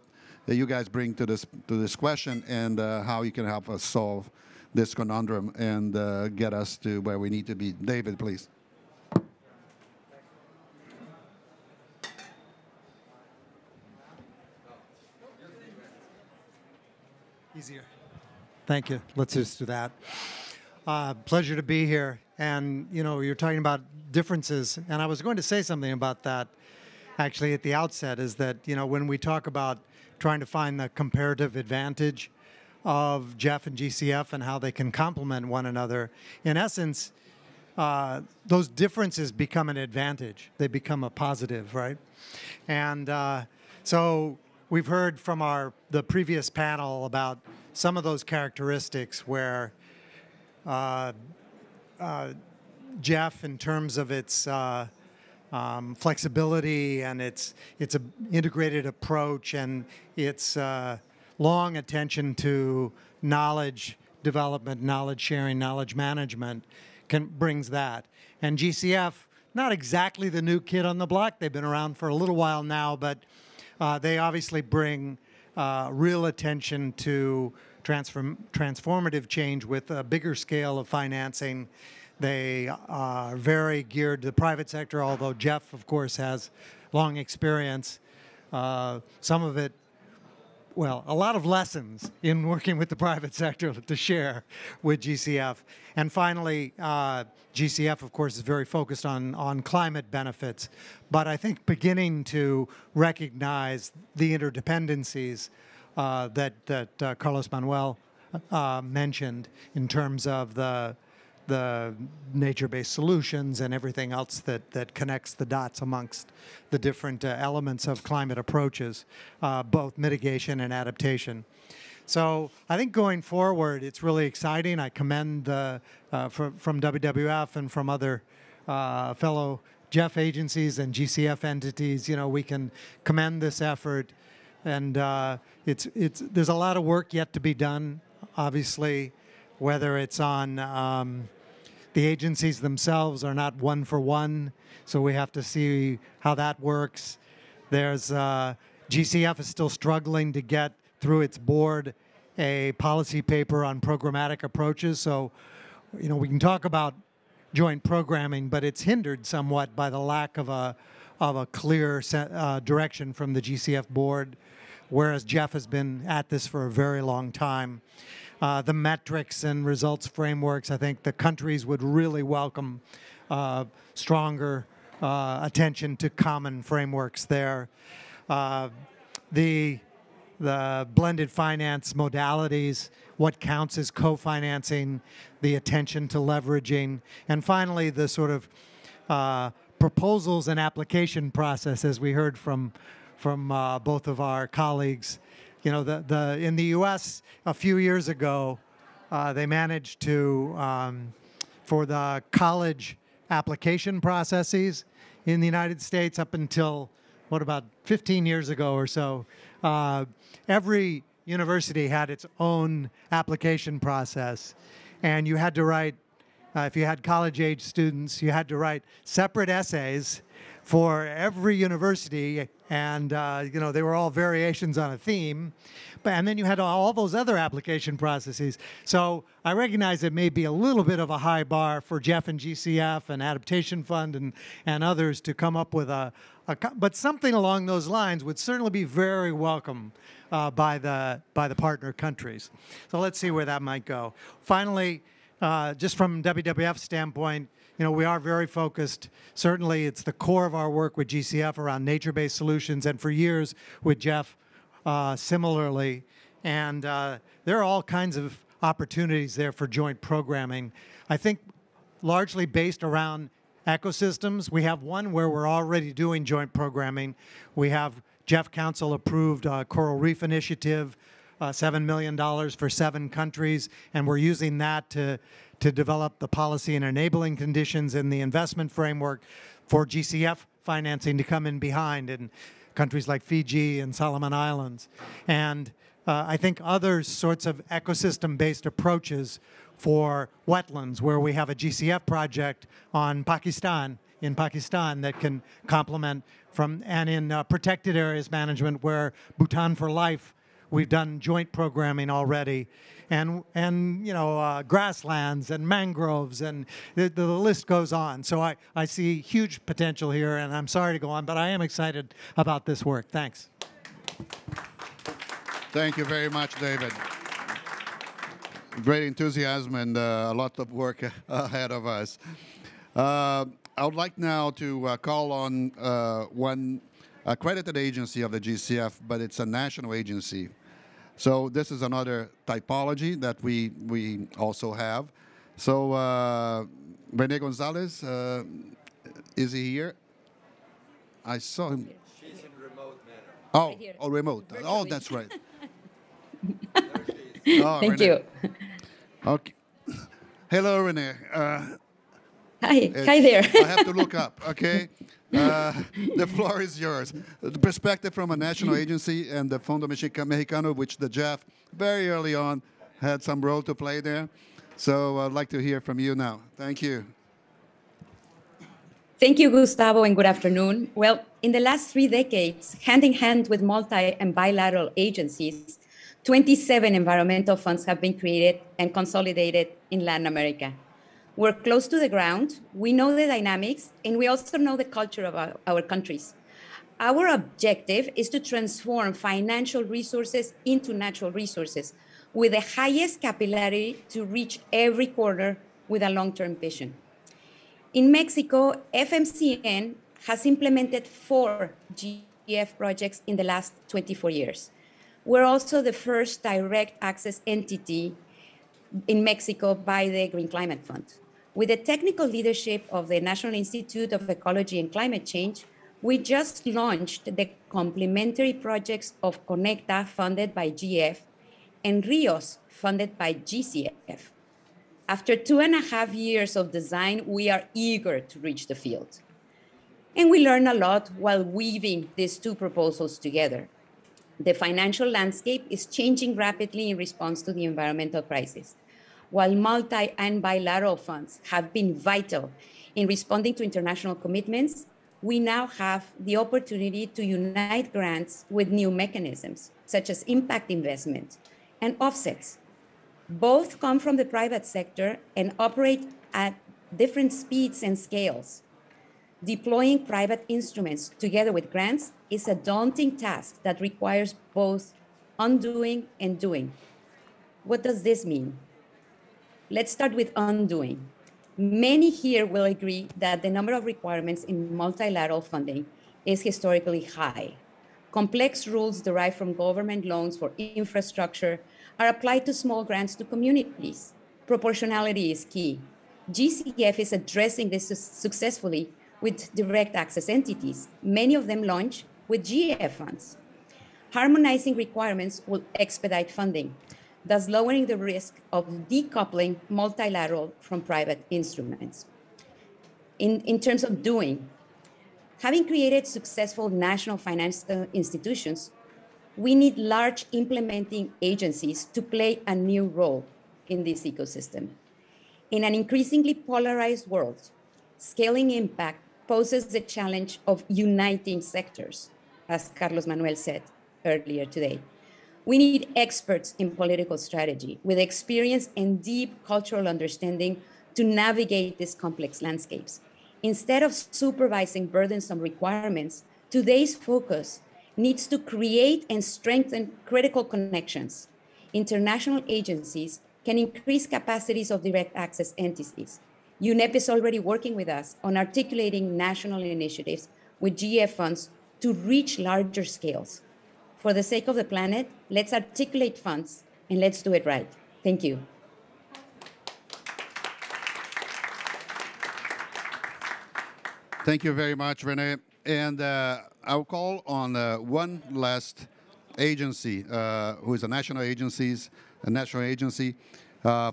you guys bring to this question, and how you can help us solve this conundrum and get us to where we need to be. David, please. Easier. Thank you. Let's just do that. Pleasure to be here. And, you know, you're talking about differences. And I was going to say something about that, actually, at the outset, is that, you know, when we talk about trying to find the comparative advantage of GEF and GCF and how they can complement one another, in essence, those differences become an advantage. They become a positive, right? And so we've heard from the previous panel about some of those characteristics where GEF, in terms of its flexibility and its integrated approach and its long attention to knowledge development, knowledge sharing, knowledge management, brings that. And GCF, not exactly the new kid on the block. They've been around for a little while now, but they obviously bring real attention to transformative change with a bigger scale of financing. They are very geared to the private sector, although GEF, of course, has long experience. Some of it, well, a lot of lessons in working with the private sector to share with GCF. And finally, GCF, of course, is very focused on climate benefits, but I think beginning to recognize the interdependencies that Carlos Manuel mentioned in terms of the nature-based solutions and everything else that connects the dots amongst the different elements of climate approaches, both mitigation and adaptation. So I think going forward, it's really exciting. I commend from WWF and from other fellow GEF agencies and GCF entities. You know, we can commend this effort, and there's a lot of work yet to be done. Obviously, whether it's on the agencies themselves are not one for one, so we have to see how that works. There's GCF is still struggling to get through its board a policy paper on programmatic approaches. So, you know, we can talk about joint programming, but it's hindered somewhat by the lack of a clear direction from the GCF board, whereas GEF has been at this for a very long time. The metrics and results frameworks, I think the countries would really welcome stronger attention to common frameworks there. The blended finance modalities, what counts as co-financing, the attention to leveraging, and finally the sort of proposals and application process, as we heard from both of our colleagues. You know, in the U.S. a few years ago, they managed to, for the college application processes in the United States up until, what, about 15 years ago or so, every university had its own application process. And you had to write, if you had college-age students, you had to write separate essays for every university, and you know, they were all variations on a theme. And then you had all those other application processes. So I recognize it may be a little bit of a high bar for GEF and GCF and Adaptation Fund and others to come up with but something along those lines would certainly be very welcome by the partner countries. So let's see where that might go. Finally, just from WWF's standpoint, you know, we are very focused. Certainly, it's the core of our work with GCF around nature-based solutions, and for years with GEF similarly. And there are all kinds of opportunities there for joint programming. I think largely based around ecosystems. We have one where we're already doing joint programming. We have GEF Council approved Coral Reef Initiative, $7 million for 7 countries, and we're using that to develop the policy and enabling conditions in the investment framework for GCF financing to come in behind in countries like Fiji and Solomon Islands. And I think other sorts of ecosystem-based approaches for wetlands, where we have a GCF project in Pakistan that can complement and in protected areas management, where Bhutan for Life, we've done joint programming already, and you know, grasslands and mangroves, and the list goes on. So I see huge potential here, and I'm sorry to go on, but I am excited about this work. Thanks. Thank you very much, David. great enthusiasm and a lot of work ahead of us. I would like now to call on one accredited agency of the GCF, but it's a national agency. So this is another typology that we also have. So Rene Gonzalez, is he here? I saw him. She's in remote manner. Oh, Right oh, remote. Virtually. Oh, that's right. There Thank Renee. you. Okay. Hello, Rene. Hi there. I have to look up, okay? The floor is yours. The perspective from a national agency and the Fondo Mexicano, which the GEF very early on had some role to play there. So I'd like to hear from you now. Thank you. Thank you, Gustavo, and good afternoon. Well, in the last 3 decades, hand in hand with multi and bilateral agencies, 27 environmental funds have been created and consolidated in Latin America. We're close to the ground, we know the dynamics, and we also know the culture of our countries. Our objective is to transform financial resources into natural resources with the highest capillarity to reach every corner with a long-term vision. In Mexico, FMCN has implemented 4 GEF projects in the last 24 years. We're also the first direct access entity in Mexico by the Green Climate Fund. With the technical leadership of the National Institute of Ecology and Climate Change, we just launched the complementary projects of Conecta, funded by GEF, and Rios, funded by GCF. After 2.5 years of design, we are eager to reach the field. And we learn a lot while weaving these 2 proposals together. The financial landscape is changing rapidly in response to the environmental crisis. While multi and bilateral funds have been vital in responding to international commitments, we now have the opportunity to unite grants with new mechanisms, such as impact investment and offsets. Both come from the private sector and operate at different speeds and scales. Deploying private instruments together with grants is a daunting task that requires both undoing and doing. What does this mean? Let's start with undoing. Many here will agree that the number of requirements in multilateral funding is historically high. Complex rules derived from government loans for infrastructure are applied to small grants to communities. Proportionality is key. GCF is addressing this successfully with direct access entities, many of them launched with GEF funds. Harmonizing requirements will expedite funding, thus lowering the risk of decoupling multilateral from private instruments. In terms of doing, having created successful national financial institutions, we need large implementing agencies to play a new role in this ecosystem. In an increasingly polarized world, scaling impact poses the challenge of uniting sectors, as Carlos Manuel said earlier today. We need experts in political strategy with experience and deep cultural understanding to navigate these complex landscapes. Instead of supervising burdensome requirements, today's focus needs to create and strengthen critical connections. International agencies can increase capacities of direct access entities. UNEP is already working with us on articulating national initiatives with GEF funds to reach larger scales. For the sake of the planet, let's articulate funds and let's do it right. Thank you. Thank you very much, Rene. And I'll call on one last agency, who is a national agency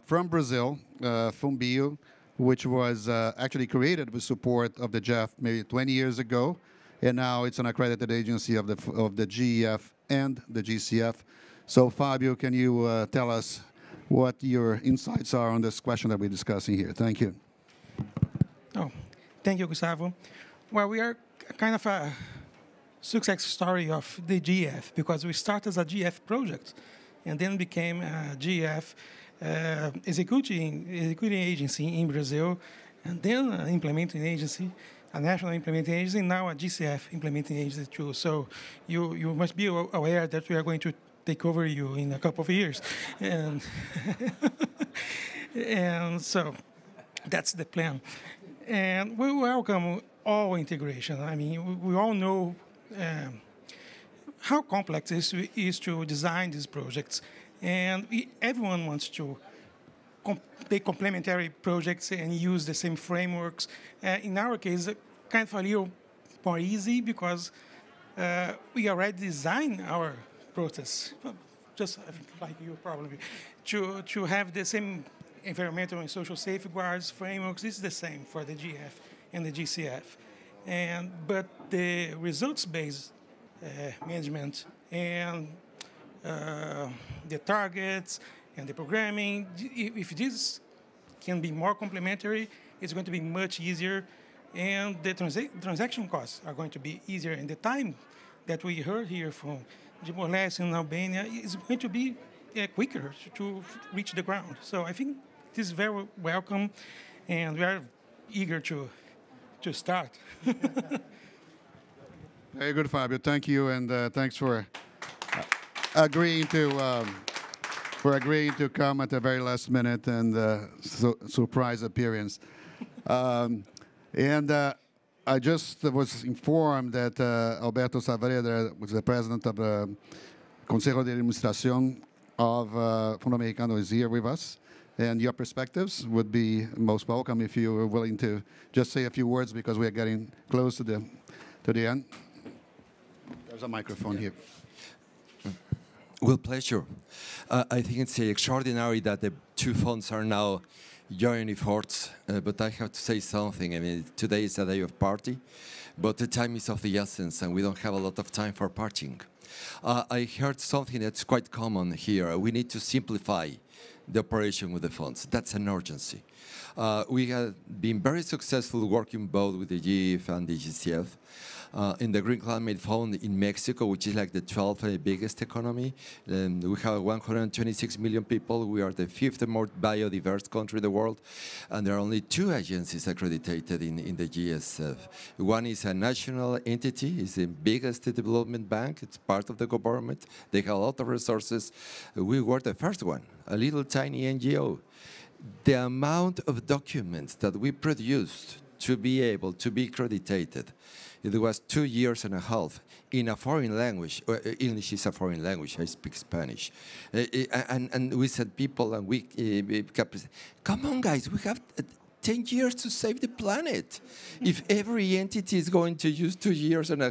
from Brazil, Fumbio, which was actually created with support of the GEF maybe 20 years ago, and now it's an accredited agency of the GEF and the GCF. So Fabio, can you tell us what your insights are on this question that we're discussing here? Thank you. Oh, thank you, Gustavo. Well, we are kind of a success story of the GEF because we started as a GEF project and then became a GEF executing agency in Brazil, and then an implementing agency, a national implementing agency, now a GCF implementing agency too. So you must be aware that we are going to take over you in a couple of years. And And so that's the plan. And we welcome all integration. I mean, we all know how complex it is to design these projects. And everyone wants to take complementary projects and use the same frameworks. In our case, kind of a little more easy because we already designed our process, just like you probably, to have the same environmental and social safeguards frameworks. It's the same for the GF and the GCF. But the results-based management and the targets and the programming, if this can be more complementary, it's going to be much easier, and the transaction costs are going to be easier, and the time that we heard here from Timor-Leste and Albania is going to be quicker to reach the ground. So I think this is very welcome, and we are eager to start. Very good, Fabio. Thank you, and thanks for agreeing to come at the very last minute and surprise appearance. I just was informed that Alberto Saavedra was the president of the Consejo de Administración of Fundo Americano is here with us. And your perspectives would be most welcome if you were willing to just say a few words because we are getting close to the end. There's a microphone here. With pleasure. I think it's extraordinary that the two funds are now joining efforts, but I have to say something. I mean, today is a day of party, but the time is of the essence, and we don't have a lot of time for partying. I heard something that's quite common here. We need to simplify the operation with the funds. That's an urgency. We have been very successful working both with the GEF and the GCF. In the Green Climate Fund in Mexico, which is like the 12th biggest economy. We have 126 million people. We are the 5th most biodiverse country in the world. And there are only 2 agencies accredited in the GSF. One is a national entity. It's the biggest development bank. It's part of the government. They have a lot of resources. We were the first one, a little tiny NGO. The amount of documents that we produced to be able to be accredited, it was 2.5 years in a foreign language. English is a foreign language. I speak Spanish. And we said, people, and we kept, come on, guys, we have 10 years to save the planet. If every entity is going to use 2.5 years, and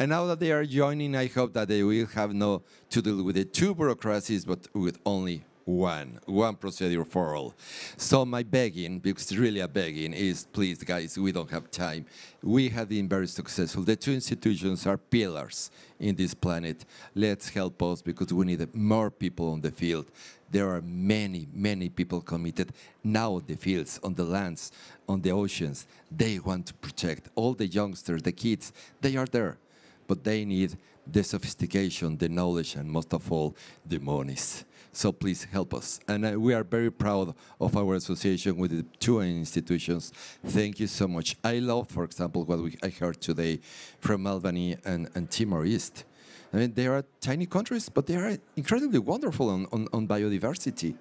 now that they are joining, I hope that they will have no to deal with the 2 bureaucracies, but with only one procedure for all. So my begging, because it's really a begging, is please, guys, we don't have time. We have been very successful. The 2 institutions are pillars in this planet. Let's help us because we need more people on the field. There are many, many people committed now on the fields, on the lands, on the oceans. They want to protect all the youngsters, the kids. They are there, but they need the sophistication, the knowledge, and most of all, the monies. So please help us. And we are very proud of our association with the 2 institutions. Thank you so much. I love, for example, what I heard today from Albany and Timor-Leste. I mean, they are tiny countries, but they are incredibly wonderful on biodiversity.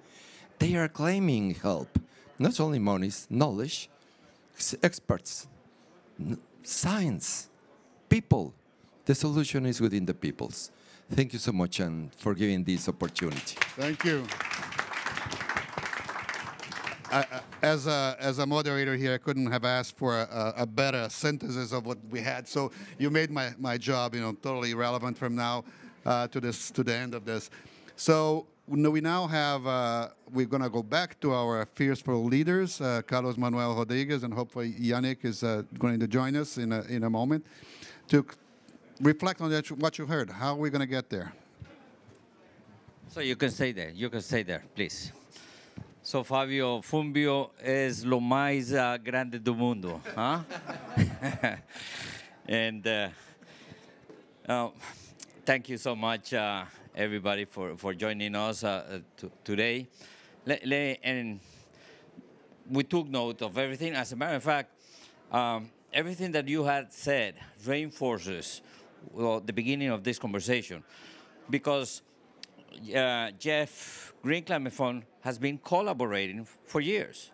They are claiming help, not only monies, knowledge, experts, science, people. The solution is within the peoples. Thank you so much and for giving this opportunity. Thank you. As a moderator here, I couldn't have asked for a better synthesis of what we had. So you made my job, totally relevant from now to the end of this. So we now have, we're going to go back to our Fearful leaders, Carlos Manuel Rodriguez, and hopefully Yannick is going to join us in a moment to reflect on what you heard. How are we going to get there? So you can stay there. You can stay there, please. So Fabio, Fumbio es lo más grande del mundo, huh? And thank you so much, everybody, for joining us today. And we took note of everything. As a matter of fact, everything that you had said reinforces the beginning of this conversation, because GEF, Green Climate Fund, has been collaborating for years.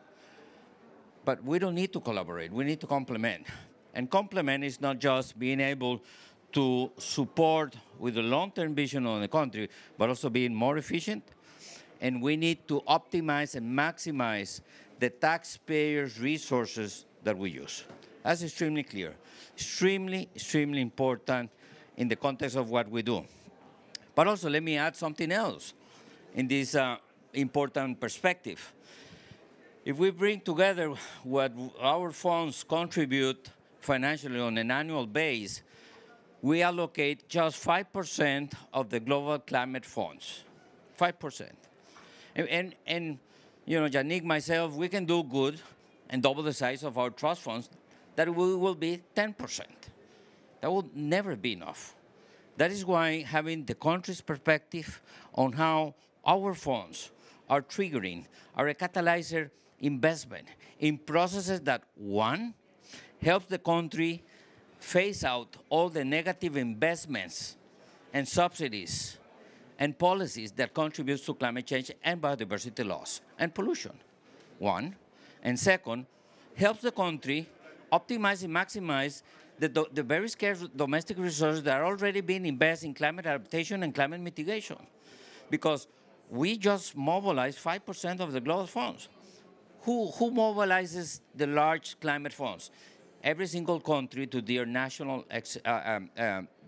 But we don't need to collaborate. We need to complement. And complement is not just being able to support with a long-term vision on the country, but also being more efficient. And we need to optimize and maximize the taxpayers' resources that we use. That's extremely clear. Extremely, extremely important in the context of what we do. But also, let me add something else in this important perspective. If we bring together what our funds contribute financially on an annual basis, we allocate just 5% of the global climate funds. 5%. And you know, Yannick, myself, we can do good and double the size of our trust funds, that we will be 10%. That will never be enough. That is why having the country's perspective on how our funds are triggering, are a catalyzer investment in processes that, one, helps the country phase out all the negative investments and subsidies and policies that contribute to climate change and biodiversity loss and pollution, one. And second, helps the country optimize and maximize the very scarce domestic resources that are already being invested in climate adaptation and climate mitigation. Because we just mobilize 5% of the global funds. Who mobilizes the large climate funds? Every single country to their national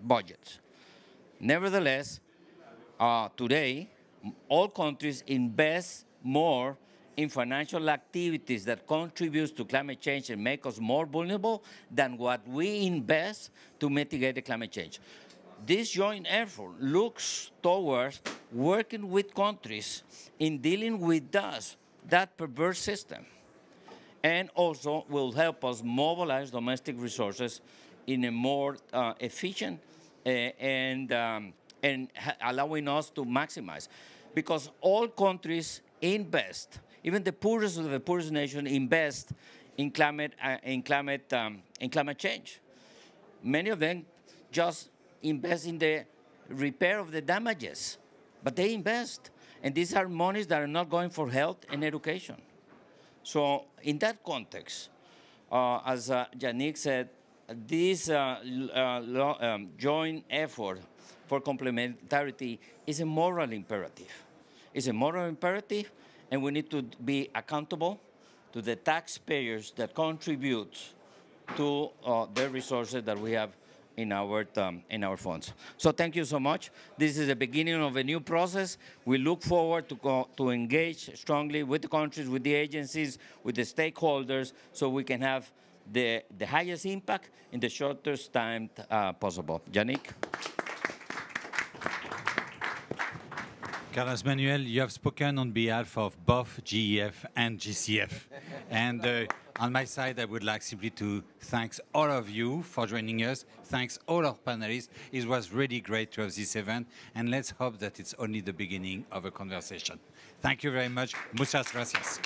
budgets. Nevertheless, today, all countries invest more in financial activities that contribute to climate change and make us more vulnerable than what we invest to mitigate the climate change. This joint effort looks towards working with countries in dealing with that perverse system, and also will help us mobilize domestic resources in a more efficient and allowing us to maximize. Because all countries invest, even the poorest of the poorest nation invest in climate change. Many of them just invest in the repair of the damages, but they invest. And these are monies that are not going for health and education. So in that context, as Yannick said, this joint effort for complementarity is a moral imperative. It's a moral imperative, and we need to be accountable to the taxpayers that contribute to the resources that we have in our funds. So thank you so much. This is the beginning of a new process. We look forward to engage strongly with the countries, with the agencies, with the stakeholders, so we can have the highest impact in the shortest time possible. Yannick? Carlos Manuel, you have spoken on behalf of both GEF and GCF. And on my side, I would like simply to thank all of you for joining us. Thanks all our panelists. It was really great to have this event. And let's hope that it's only the beginning of a conversation. Thank you very much. Muchas gracias.